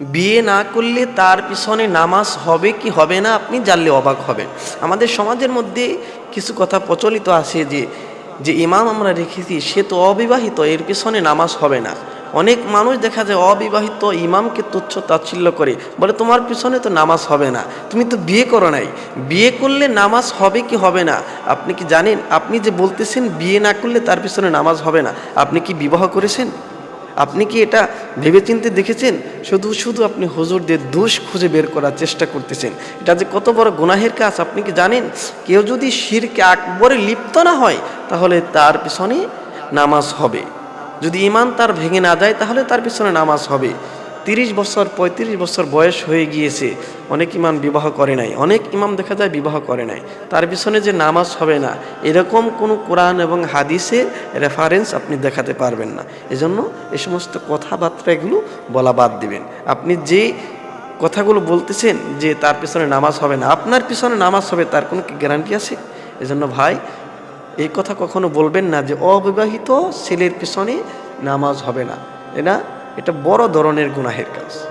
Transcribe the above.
বিয়ে না করলে তার পিছনে নামাজ হবে কি হবে না আপনি জানলে অবাক হবেন। আমাদের সমাজের মধ্যে কিছু কথা প্রচলিত আছে যে যে ইমাম আমরা রেখেছি সে তো অবিবাহিত, এর পিছনে নামাজ হবে না। অনেক মানুষ দেখা যায় অবিবাহিত ইমামকে তুচ্ছ তাচ্ছিল্য করে, বলে তোমার পিছনে তো নামাজ হবে না, তুমি তো বিয়ে করো নাই, বিয়ে করলে নামাজ হবে কি হবে না। আপনি কি জানেন, আপনি যে বলতেছেন বিয়ে না করলে তার পিছনে নামাজ হবে না, আপনি কি বিবাহ করেছেন? আপনি কি এটা ভেবেচিন্তে দেখেছেন? শুধু শুধু আপনি হুজুরদের দোষ খুঁজে বের করার চেষ্টা করতেছেন। এটা যে কত বড় গুনাহের কাজ আপনি কি জানেন? কেউ যদি শিরকে আকবরে লিপ্ত না হয় তাহলে তার পিছনে নামাজ হবে। যদি ঈমান তার ভেঙে না যায় তাহলে তার পিছনে নামাজ হবে। 30 বছর 35 বছর বয়স হয়ে গিয়েছে, অনেক ইমাম বিবাহ করে নাই, অনেক ইমাম দেখা যায় বিবাহ করে নাই, তার পিছনে যে নামাজ হবে না এরকম কোনো কোরআন এবং হাদিসের রেফারেন্স আপনি দেখাতে পারবেন না। এজন্য এই সমস্ত কথাবার্তা এগুলো বলা বাদ দিবেন। আপনি যে কথাগুলো বলতেছেন যে তার পিছনে নামাজ হবে না, আপনার পিছনে নামাজ হবে তার কোনো কি গ্যারান্টি আছে? এজন্য ভাই এই কথা কখনো বলবেন না যে অবিবাহিত ছেলের পিছনে নামাজ হবে না। এটা এটা বড় ধরনের গুনাহের কাজ।